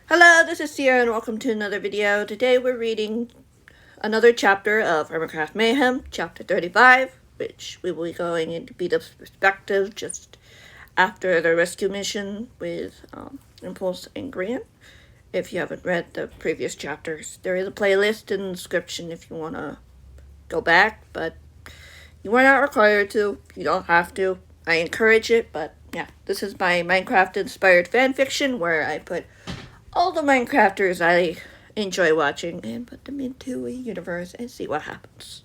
Hello, this is Sierra and welcome to another video. Today we're reading another chapter of Hermitcraft Mayhem, chapter 35, which we will be going into Bdubs' perspective just after the rescue mission with Impulse and Grian. If you haven't read the previous chapters, there is a playlist in the description if you want to go back, but you are not required to. You don't have to. I encourage it, but yeah, this is my Minecraft-inspired fanfiction where I put all the Minecrafters I enjoy watching and put them into a universe and see what happens.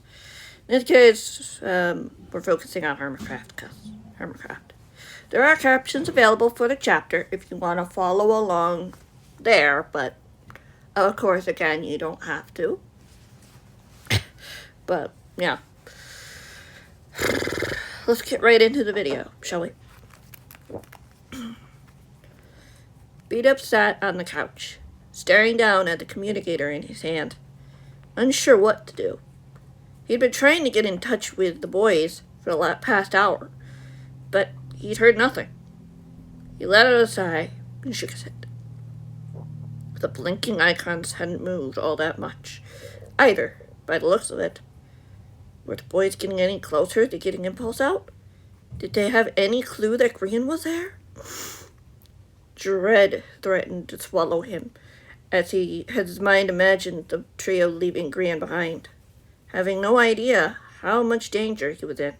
In this case, we're focusing on Hermitcraft because Hermitcraft. There are captions available for the chapter if you want to follow along there, but of course, again, you don't have to. But yeah, let's get right into the video, shall we? Bdubs sat on the couch, staring down at the communicator in his hand, unsure what to do. He'd been trying to get in touch with the boys for the past hour, but he'd heard nothing. He let out a sigh and shook his head. The blinking icons hadn't moved all that much, either, by the looks of it. Were the boys getting any closer to getting Impulse out? Did they have any clue that Grian was there? Dread threatened to swallow him as his mind imagined the trio leaving Grian behind, having no idea how much danger he was in.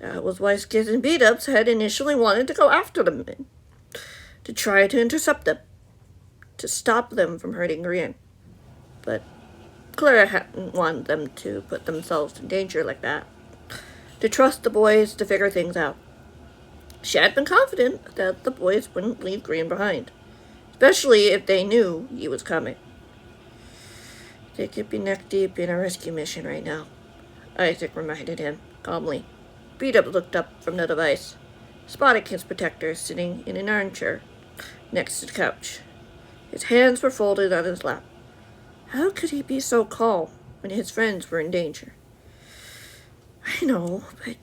That was why Skiz and Bdubs had initially wanted to go after them, to try to intercept them, to stop them from hurting Grian. But Clara hadn't wanted them to put themselves in danger like that, to trust the boys to figure things out. She had been confident that the boys wouldn't leave Grian behind, especially if they knew he was coming. They could be neck-deep in a rescue mission right now, Isaac reminded him, calmly. Bdubs looked up from the device, spotting his protector sitting in an armchair next to the couch. His hands were folded on his lap. How could he be so calm when his friends were in danger? I know, but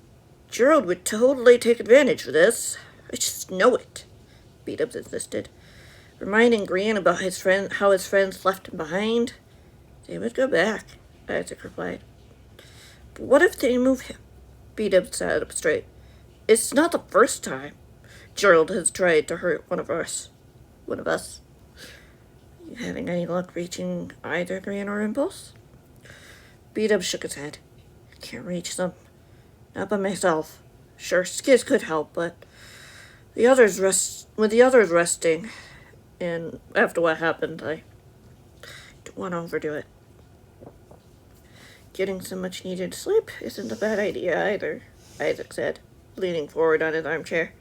Gerald would totally take advantage of this. I just know it, Bdubs insisted, reminding Grian about how his friends left him behind. They would go back, Isaac replied. But what if they move him? Bdubs sat up straight. It's not the first time Gerald has tried to hurt one of us. You having any luck reaching either Grian or Impulse? Bdubs shook his head. I can't reach them. Not by myself. Sure, Skiz could help, but with the others resting, and after what happened, I don't want to overdo it. Getting some much needed sleep isn't a bad idea either, Isaac said, leaning forward on his armchair.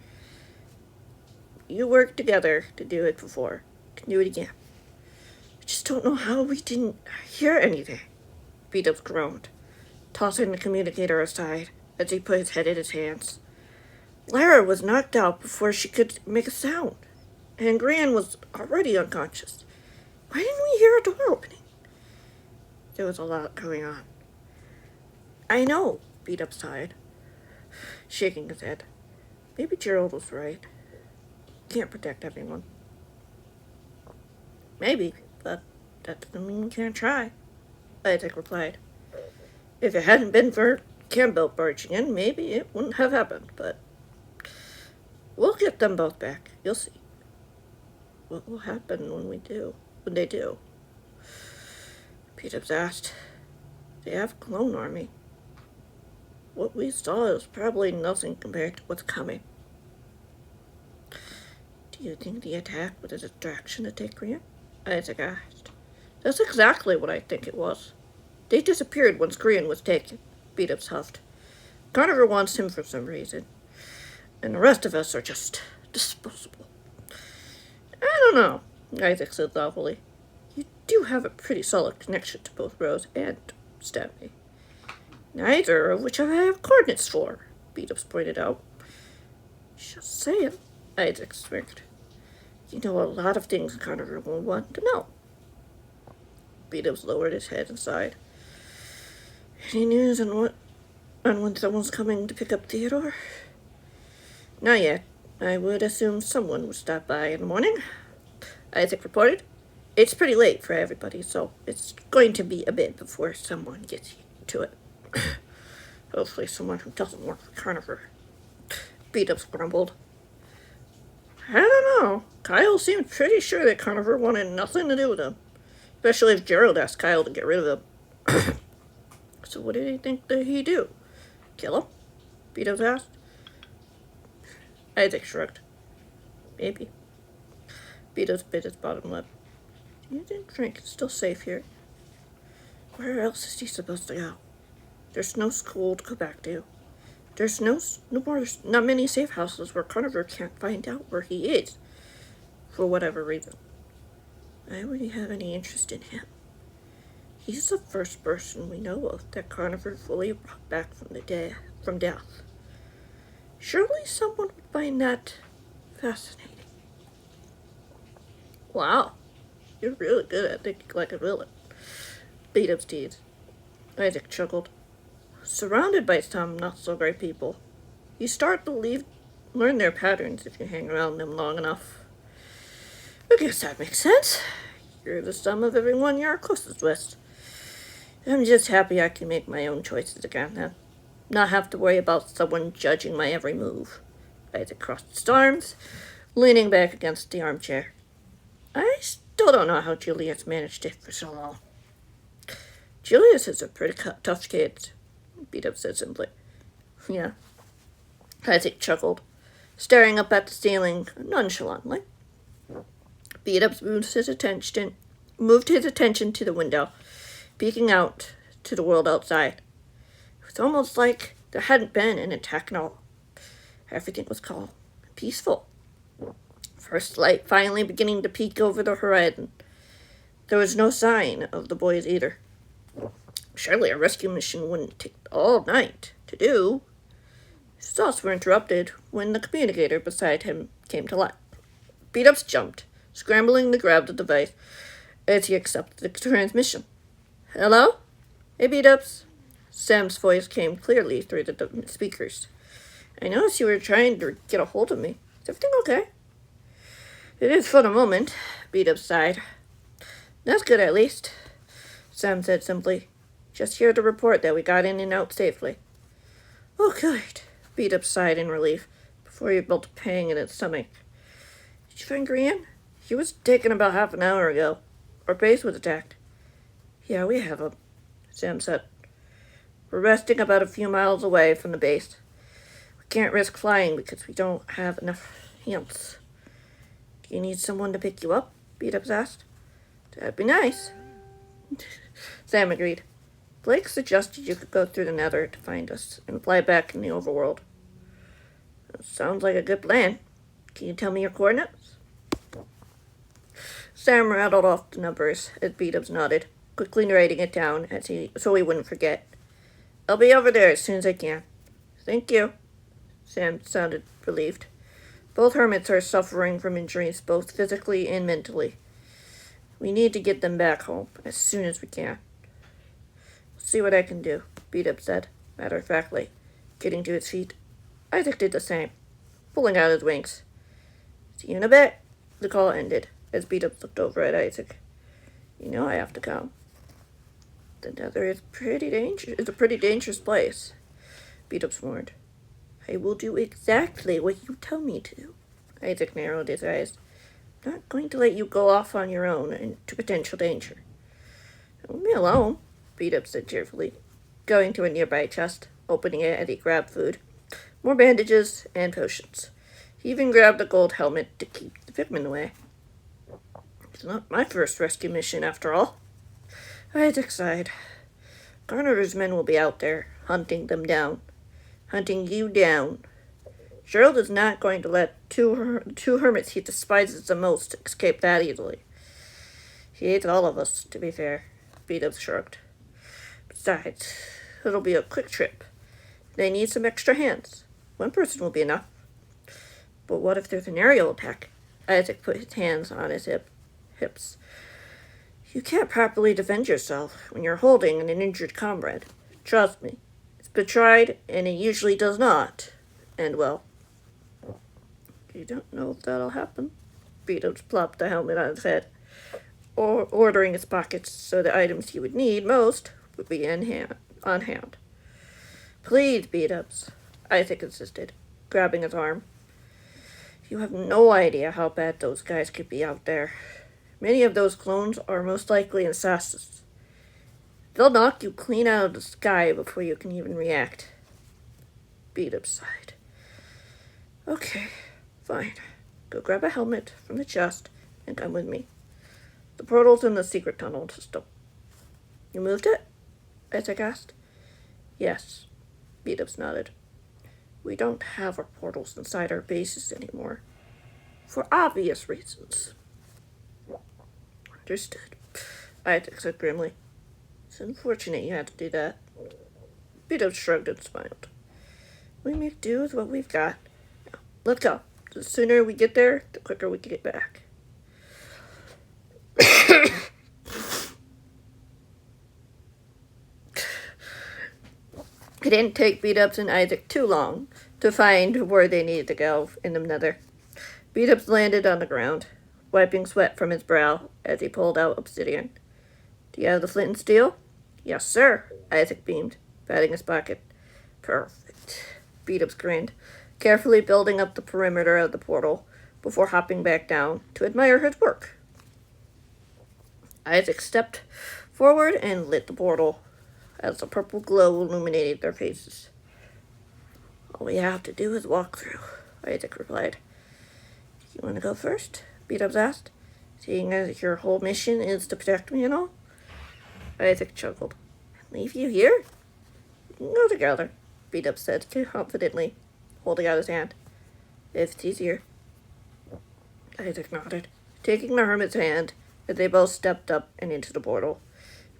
You worked together to do it before. Can do it again. I just don't know how we didn't hear anything, Bdubs groaned, tossing the communicator aside as he put his head in his hands. Lara was knocked out before she could make a sound, and Grian was already unconscious. Why didn't we hear a door opening? There was a lot going on. I know, Bdubs sighed, shaking his head. Maybe Gerald was right. Can't protect everyone. Maybe, but that doesn't mean we can't try, Isaac replied. If it hadn't been for Campbell barging in, maybe it wouldn't have happened, but we'll get them both back. You'll see. What will happen when they do? Bdubs asked. They have a clone army. What we saw is probably nothing compared to what's coming. Do you think the attack was a distraction to take Grian? Isaac asked. That's exactly what I think it was. They disappeared once Grian was taken, Bdubs huffed. Carnival wants him for some reason, and the rest of us are just disposable. I don't know, Isaac said thoughtfully. You do have a pretty solid connection to both Rose and Stanley. Neither of which I have coordinates for, Bdubs pointed out. Just saying, Isaac smirked. You know a lot of things Carnival will want to know. Bdubs lowered his head and sighed. Any news on when someone's coming to pick up Theodore? Not yet. I would assume someone would stop by in the morning. Isaac reported. It's pretty late for everybody, so it's going to be a bit before someone gets to it. Hopefully someone who doesn't work for Carnival. Bdubs grumbled. I don't know. Kyle seemed pretty sure that Carnival wanted nothing to do with him. Especially if Gerald asked Kyle to get rid of him. So what did he think that he'd do? Kill him? Bdubs asked. Isaac shrugged. Maybe. Bdubs bit his bottom lip. Do you think Frank is still safe here? Where else is he supposed to go? There's no school to go back to. There's not many safe houses where Carnival can't find out where he is, for whatever reason. Why would he have any interest in him? He's the first person we know of that Carnival fully brought back from death. Surely someone would find that fascinating. Wow, you're really good at thinking like a villain. Bdubs teased. Isaac chuckled. Surrounded by some not-so-great people, you start to learn their patterns if you hang around them long enough. I guess that makes sense. You're the sum of everyone you're closest with. I'm just happy I can make my own choices again then. Not have to worry about someone judging my every move. Isaac crossed his arms, leaning back against the armchair. I still don't know how Julius managed it for so long. Julius is a pretty tough kid, Bdubs said simply. Yeah. Isaac chuckled, staring up at the ceiling nonchalantly. Bdubs moved his attention to the window, peeking out to the world outside. It was almost like there hadn't been an attack at all. Everything was calm and peaceful. First light finally beginning to peek over the horizon. There was no sign of the boys either. Surely a rescue mission wouldn't take all night to do. His thoughts were interrupted when the communicator beside him came to life. Bdubs jumped, scrambling to grab the device as he accepted the transmission. Hello? Hey, Bdubs. Sam's voice came clearly through the speakers. I noticed you were trying to get a hold of me. Is everything okay? It is for the moment, Bdubs sighed. That's good at least, Sam said simply. Just here to report that we got in and out safely. Oh, good, Bdubs sighed in relief before he felt a pang in his stomach. Did you find Grian? He was taken about half an hour ago. Our base was attacked. Yeah, we have him, Sam said. We're resting about a few miles away from the base. We can't risk flying because we don't have enough hands. Do you need someone to pick you up? Bdubs asked. That'd be nice. Sam agreed. Blake suggested you could go through the Nether to find us and fly back in the overworld. That sounds like a good plan. Can you tell me your coordinates? Sam rattled off the numbers as Bdubs nodded, quickly writing it down so he wouldn't forget. I'll be over there as soon as I can. Thank you. Sam sounded relieved. Both hermits are suffering from injuries, both physically and mentally. We need to get them back home as soon as we can. See what I can do, Bdubs said, matter-of-factly, getting to his feet. Isaac did the same, pulling out his wings. See you in a bit, the call ended, as Bdubs looked over at Isaac. You know I have to come. The Nether is a pretty dangerous place, Bdubs warned. I will do exactly what you tell me to. Isaac narrowed his eyes. I'm not going to let you go off on your own into potential danger. Leave me alone, Bdubs said cheerfully, going to a nearby chest, opening it as he grabbed food, more bandages, and potions. He even grabbed a gold helmet to keep the pigmen away. It's not my first rescue mission, after all. Isaac sighed. Carnivor's men will be out there, hunting them down. Hunting you down. Gerald is not going to let two hermits he despises the most escape that easily. He hates all of us, to be fair, Bdubs shrugged. Besides, it'll be a quick trip. They need some extra hands. One person will be enough. But what if there's an aerial attack? Isaac put his hands on his hips. You can't properly defend yourself when you're holding an injured comrade. Trust me. It's been tried, and it usually does not end well. You don't know if that'll happen, Bdubs plopped the helmet on his head, ordering his pockets so the items he would need most would be on hand. Please, Bdubs, Isaac insisted, grabbing his arm. You have no idea how bad those guys could be out there. Many of those clones are most likely assassins. They'll knock you clean out of the sky before you can even react. Bdubs sighed. Okay, fine. Go grab a helmet from the chest and come with me. The portal's in the secret tunnel system. You moved it? Isaac asked. Yes, Bdubs nodded. We don't have our portals inside our bases anymore. For obvious reasons. Understood, Isaac said grimly. It's unfortunate you had to do that. Bdubs shrugged and smiled. We make do with what we've got. Now, let's go. The sooner we get there, the quicker we can get back. It didn't take Bdubs and Isaac too long to find where they needed to go in the nether. Bdubs landed on the ground, wiping sweat from his brow as he pulled out obsidian. Do you have the flint and steel? Yes, sir, Isaac beamed, patting his pocket. Perfect. Bdubs grinned, carefully building up the perimeter of the portal before hopping back down to admire his work. Isaac stepped forward and lit the portal as a purple glow illuminated their faces. All we have to do is walk through, Isaac replied. You want to go first? Bdubs asked, seeing as your whole mission is to protect me and all. Isaac chuckled. Leave you here? We can go together, Bdubs said confidently, holding out his hand. If it's easier. Isaac nodded, taking the hermit's hand as they both stepped up and into the portal.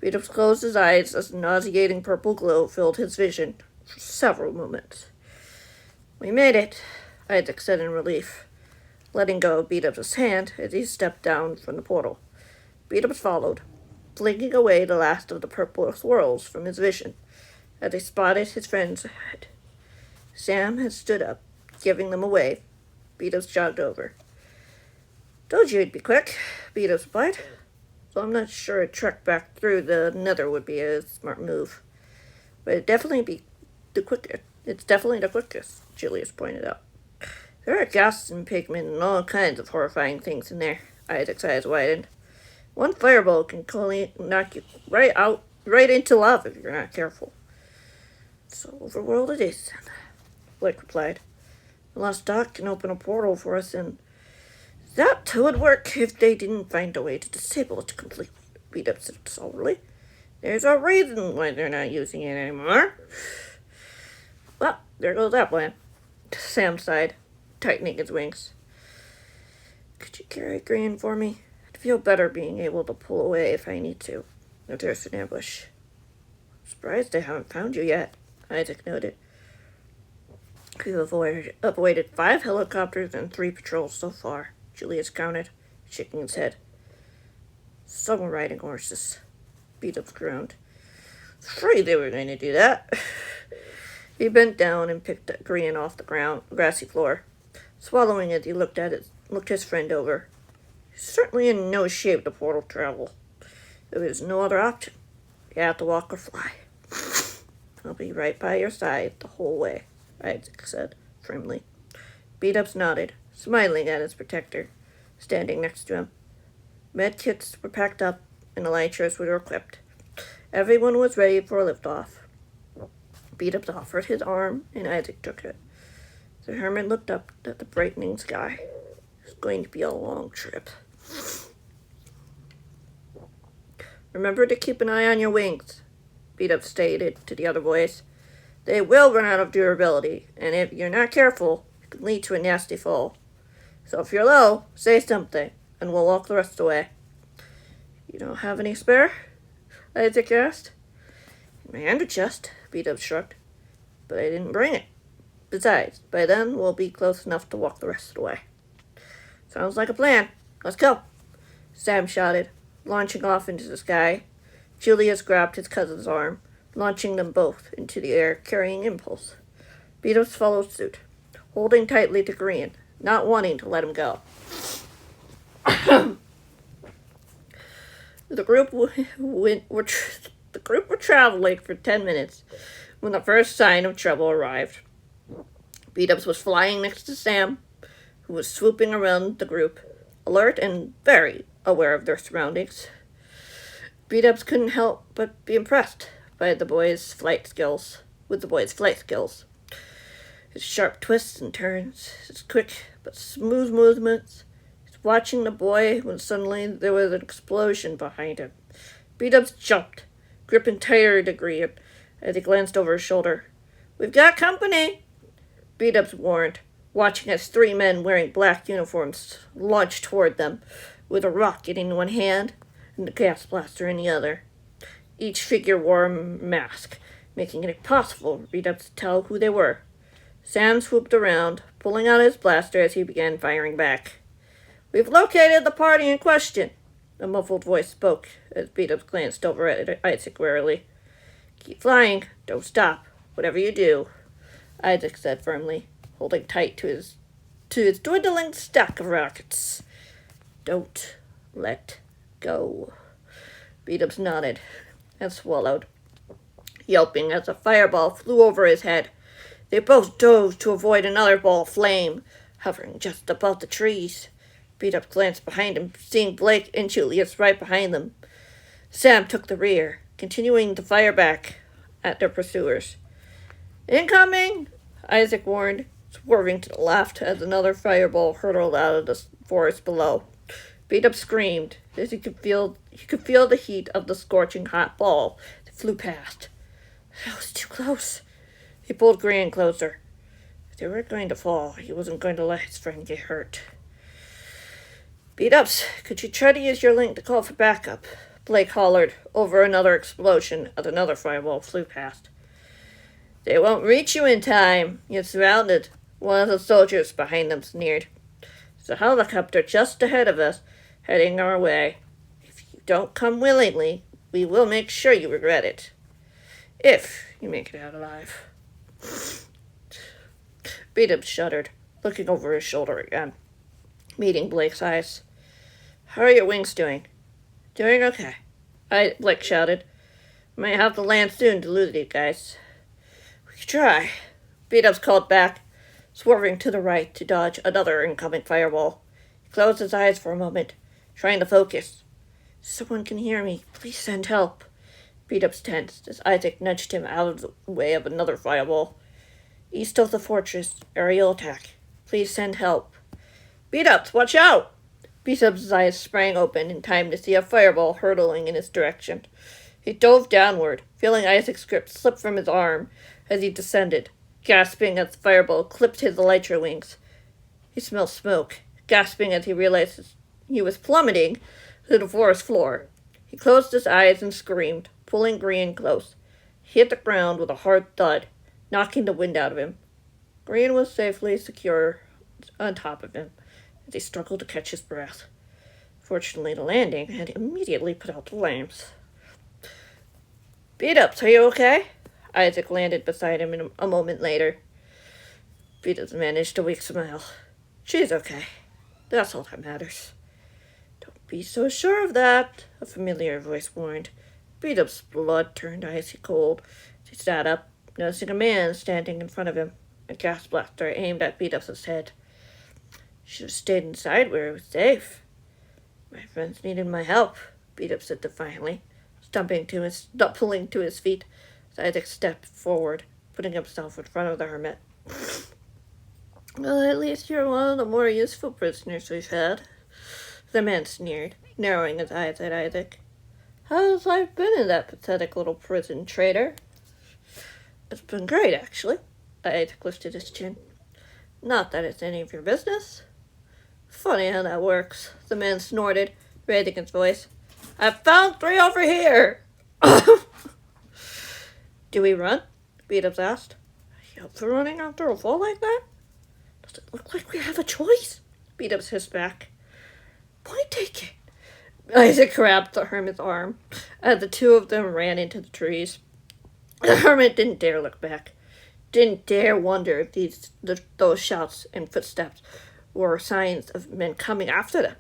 Bdubs closed his eyes as a nauseating purple glow filled his vision for several moments. We made it, Isaac said in relief, letting go of Bdubs' hand as he stepped down from the portal. Bdubs followed, blinking away the last of the purple swirls from his vision as they spotted his friends ahead. Sam had stood up, giving them away. Bdubs jogged over. Told you it'd be quick, Bdubs replied. So I'm not sure a trek back through the nether would be a smart move. But it'd definitely be the quickest. It's definitely the quickest, Julius pointed out. There are ghasts and pigmen and all kinds of horrifying things in there, Isaac's eyes widened. One firebolt can totally knock you right into lava if you're not careful. So overworld it is, Blake replied. Unless Doc can open a portal for us, and that would work if they didn't find a way to disable it completely, Bdubs said soberly. There's a reason why they're not using it anymore. Well, there goes that plan, Sam sighed, tightening his wings. Could you carry Green for me? I'd feel better being able to pull away if I need to, if there's an ambush. I'm surprised they haven't found you yet, Isaac noted. We've avoided 5 helicopters and 3 patrols so far, Julius counted, shaking his head. Some were riding horses, Bdubs groaned. Afraid they were going to do that. He bent down and picked up Green off the grassy floor, swallowing as he looked his friend over. He's certainly in no shape to portal travel. There was no other option. You have to walk or fly. I'll be right by your side the whole way, Isaac said firmly. Bdubs nodded, smiling at his protector, standing next to him. Medkits were packed up and elytras were equipped. Everyone was ready for a liftoff. Bdubs offered his arm, and Isaac took it. The hermit looked up at the brightening sky. It's going to be a long trip. Remember to keep an eye on your wings, Bdubs stated to the other boys. They will run out of durability, and if you're not careful, it can lead to a nasty fall. So if you're low, say something, and we'll walk the rest of the way. You don't have any spare? Isaac asked. In my under chest, Bdubs shrugged. But I didn't bring it. Besides, by then we'll be close enough to walk the rest of the way. Sounds like a plan. Let's go, Sam shouted, launching off into the sky. Julius grabbed his cousin's arm, launching them both into the air, carrying Impulse. Bdubs followed suit, holding tightly to Green, not wanting to let him go. The group the group were traveling for 10 minutes when the first sign of trouble arrived. Bdubs was flying next to Sam, who was swooping around the group, alert and very aware of their surroundings. Bdubs couldn't help but be impressed by the boy's flight skills. His sharp twists and turns, his quick but smooth movements. He's watching the boy when suddenly there was an explosion behind him. Bdubs jumped, gripping tighter to Grian as he glanced over his shoulder. "We've got company," Bdubs warned, watching as 3 men wearing black uniforms launched toward them, with a rocket in one hand and a gas blaster in the other. Each figure wore a mask, making it impossible for Bdubs to tell who they were. Sam swooped around, pulling out his blaster as he began firing back. "We've located the party in question," a muffled voice spoke as Bdubs glanced over at Isaac warily. "Keep flying. Don't stop. Whatever you do," Isaac said firmly, holding tight to his dwindling stack of rockets. "Don't let go." Bdubs nodded and swallowed, yelping as a fireball flew over his head. They both dove to avoid another ball of flame, hovering just above the trees. Bdubs glanced behind him, seeing Blake and Julius right behind them. Sam took the rear, continuing to fire back at their pursuers. "Incoming!" Isaac warned, swerving to the left as another fireball hurtled out of the forest below. Bdubs screamed as he could feel the heat of the scorching hot ball that flew past. That was too close. He pulled Grian closer. If they were going to fall, he wasn't going to let his friend get hurt. "Bdubs, could you try to use your link to call for backup?" Blake hollered over another explosion as another fireball flew past. "They won't reach you in time. You're surrounded," one of the soldiers behind them sneered. "There's a helicopter just ahead of us, heading our way. If you don't come willingly, we will make sure you regret it. If you make it out alive." Bdubs shuddered, looking over his shoulder again, meeting Blake's eyes. "How are your wings doing?" "Doing okay," Blake shouted. "Might have to land soon to lose these guys." "We could try," Bdubs called back, swerving to the right to dodge another incoming fireball. He closed his eyes for a moment, trying to focus. "Someone can hear me. Please send help." Bdubs tensed as Isaac nudged him out of the way of another fireball. "East of the fortress, aerial attack. Please send help." "Bdubs, watch out!" Bdubs' eyes sprang open in time to see a fireball hurtling in his direction. He dove downward, feeling Isaac's grip slip from his arm as he descended, gasping as the fireball clipped his elytra wings. He smelled smoke, gasping as he realized he was plummeting to the forest floor. He closed his eyes and screamed, pulling Grian close. He hit the ground with a hard thud, knocking the wind out of him. Grian was safely secure on top of him as he struggled to catch his breath. Fortunately, the landing had immediately put out the flames. "Bdubs, are you okay?" Isaac landed beside him a moment later. Bdubs managed a weak smile. "She's okay. That's all that matters." "Don't be so sure of that," a familiar voice warned. Bdubs' blood turned icy cold. He sat up, noticing a man standing in front of him, a gas blaster aimed at Bdubs' head. "Should have stayed inside where it was safe." "My friends needed my help," Bdubs said defiantly, pulling to his feet. Isaac stepped forward, putting himself in front of the hermit. "Well, at least you're one of the more useful prisoners we've had," the man sneered, narrowing his eyes at Isaac. "How's life been in that pathetic little prison, traitor?" "It's been great, actually." Isaac lifted his chin. "Not that it's any of your business." "Funny how that works," the man snorted, raising his voice. "I've found 3 over here!" "Do we run?" Bdubs asked. "Are you up for running after a fall like that?" "Does it look like we have a choice?" Bdubs hissed back. "Point taken." Isaac grabbed the hermit's arm as the two of them ran into the trees. The hermit didn't dare look back, didn't dare wonder if those shouts and footsteps were signs of men coming after them.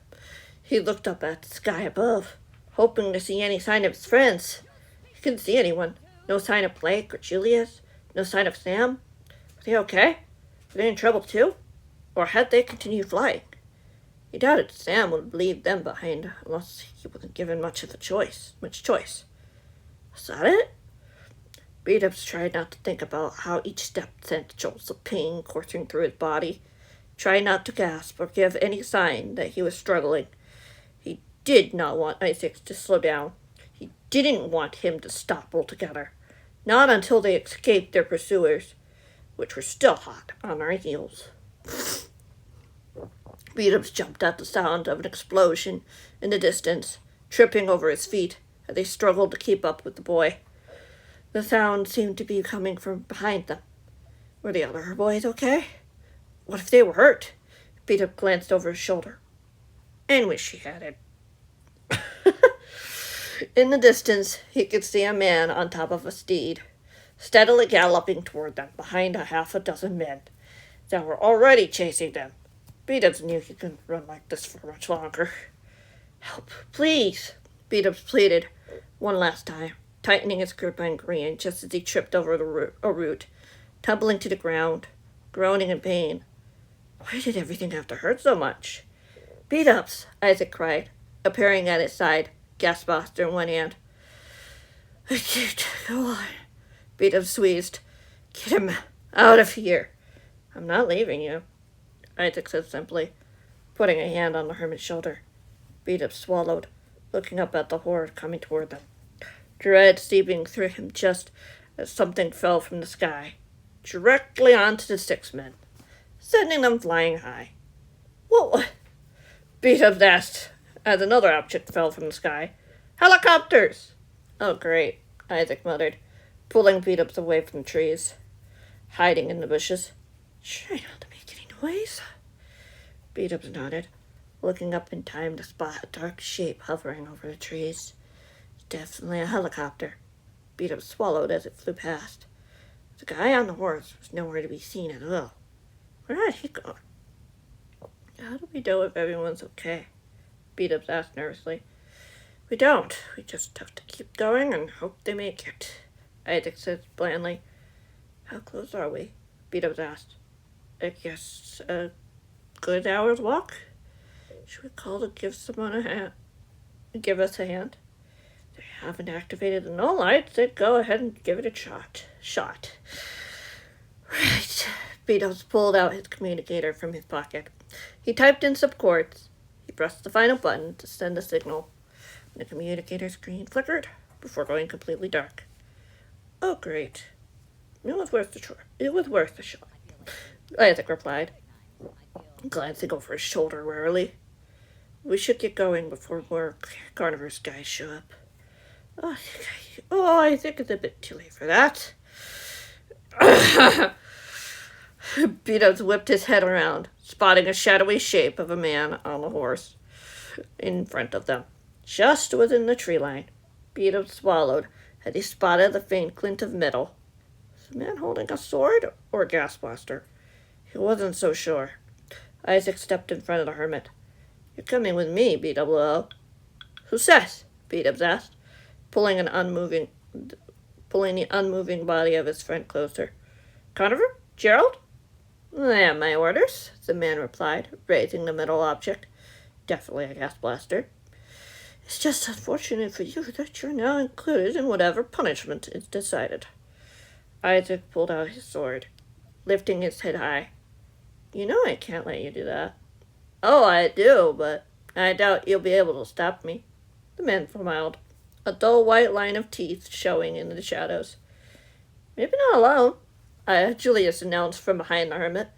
He looked up at the sky above, hoping to see any sign of his friends. He couldn't see anyone. No sign of Blake or Julius. No sign of Sam. Were they okay? Were they in trouble too? Or had they continued flying? He doubted Sam would leave them behind unless he wasn't given much choice. Was that it? Bdubs tried not to think about how each step sent jolts of pain coursing through his body. Tried not to gasp or give any sign that he was struggling. He did not want Isaac to slow down. He didn't want him to stop altogether. Not until they escaped their pursuers, which were still hot on their heels. Bdubs jumped at the sound of an explosion in the distance, tripping over his feet as they struggled to keep up with the boy. The sound seemed to be coming from behind them. Were the other boys okay? What if they were hurt? Bdubs glanced over his shoulder and wished he had it. In the distance, he could see a man on top of a steed, steadily galloping toward them behind a half a dozen men that were already chasing them. Bdubs knew he couldn't run like this for much longer. Help, please, Bdubs pleaded one last time, tightening his grip on Grian just as he tripped over a root, tumbling to the ground, groaning in pain. Why did everything have to hurt so much? Bdubs, Isaac cried, appearing at his side, gas mask in one hand. I can't go on. Bdubs wheezed. Get him out of here. I'm not leaving you, Isaac said simply, putting a hand on the hermit's shoulder. Bdubs swallowed, looking up at the horde coming toward them. Dread seeping through him just as something fell from the sky, directly onto the 6 men, sending them flying high. What? Bdubs asked, as another object fell from the sky. Helicopters! Oh, great, Isaac muttered, pulling Bdubs away from the trees, hiding in the bushes. Try not to make any noise. Bdubs nodded, looking up in time to spot a dark shape hovering over the trees. Definitely a helicopter. Bdubs swallowed as it flew past. The guy on the horse was nowhere to be seen at all. Where had he gone? How do we know if everyone's okay? Bdubs asked nervously. We don't. We just have to keep going and hope they make it, Isaac said blandly. How close are we? Bdubs asked. I guess a good hour's walk? Should we call to give someone a hand? Give us a hand? They haven't activated the null lights. They'd go ahead and give it a shot. Right. Bdubs pulled out his communicator from his pocket. He typed in some codes. He pressed the final button to send a signal. The communicator screen flickered before going completely dark. Oh, great. It was worth the shot, Isaac replied, glancing over his shoulder warily. We should get going before more carnivorous guys show up. I think it's a bit too late for that. Bdubs whipped his head around, spotting a shadowy shape of a man on a horse in front of them, just within the tree line. Bdubs swallowed as he spotted the faint glint of metal. Was the man holding a sword or a gas blaster? He wasn't so sure. Isaac stepped in front of the hermit. You're coming with me, BWO. Who says? Bdubs asked, pulling the unmoving body of his friend closer. Conover? Gerald? They have my orders, the man replied, raising the metal object. Definitely a gas blaster. It's just unfortunate for you that you're now included in whatever punishment is decided. Isaac pulled out his sword, lifting his head high. You know I can't let you do that. Oh, I do, but I doubt you'll be able to stop me. The man smiled, a dull white line of teeth showing in the shadows. Maybe not alone, Julius announced from behind the hermit.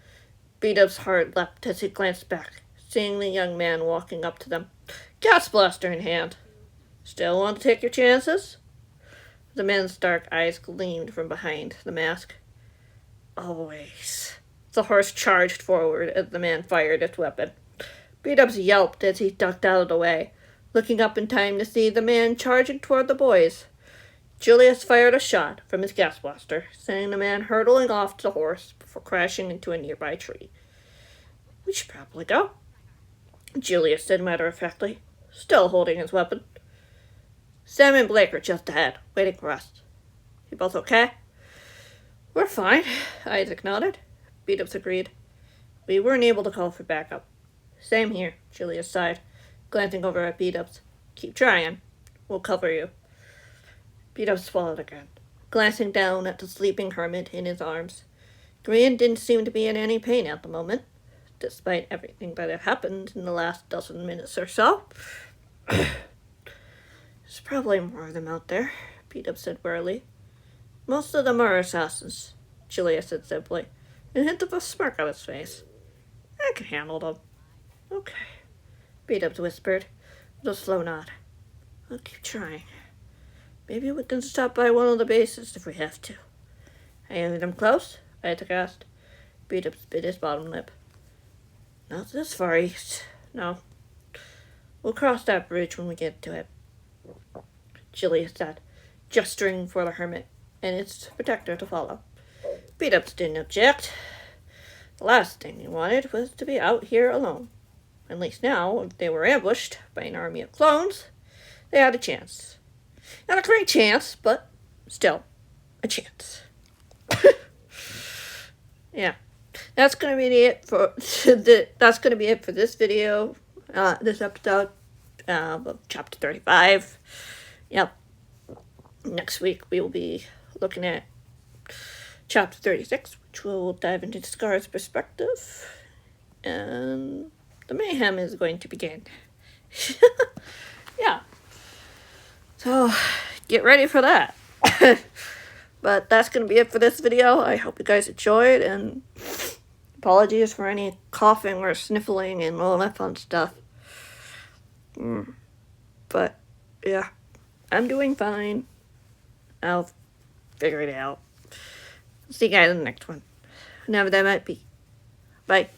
Bdubs' heart leapt as he glanced back, seeing the young man walking up to them, gas blaster in hand. Still want to take your chances? The man's dark eyes gleamed from behind the mask. Always. The horse charged forward as the man fired its weapon. Bdubs yelped as he ducked out of the way, looking up in time to see the man charging toward the boys. Julius fired a shot from his gas blaster, sending the man hurtling off the horse before crashing into a nearby tree. We should probably go. Julius said matter-of-factly, still holding his weapon. Sam and Blake are just ahead, waiting for us. You both okay? We're fine, Isaac nodded. Bdubs agreed. We weren't able to call for backup. Same here, Julius sighed, glancing over at Bdubs. Keep trying. We'll cover you. Bdubs swallowed again, glancing down at the sleeping hermit in his arms. Grian didn't seem to be in any pain at the moment, despite everything that had happened in the last dozen minutes or so. There's probably more of them out there, Bdubs said wearily. Most of them are assassins, Julius said simply, and hinted a smirk on his face. I can handle them. Okay, Bdubs whispered, with a slow nod. I'll keep trying. Maybe we can stop by one of the bases if we have to. Any of them close? Isaac asked. Bdubs bit his bottom lip. Not this far east. No. We'll cross that bridge when we get to it, Julius said, gesturing for the hermit and its protector to follow. Bdubs didn't object. The last thing he wanted was to be out here alone. At least now, if they were ambushed by an army of clones, they had a chance. Not a great chance, but still a chance. Yeah, that's gonna be it for that's gonna be it for this video. This episode of chapter 35. Yep. Next week we will be looking at chapter 36, which will dive into Scar's perspective, and the mayhem is going to begin. Yeah. So, get ready for that. But that's going to be it for this video. I hope you guys enjoyed, and apologies for any coughing or sniffling and all that fun stuff. But, yeah, I'm doing fine. I'll figure it out. See you guys in the next one. Whenever that might be. Bye.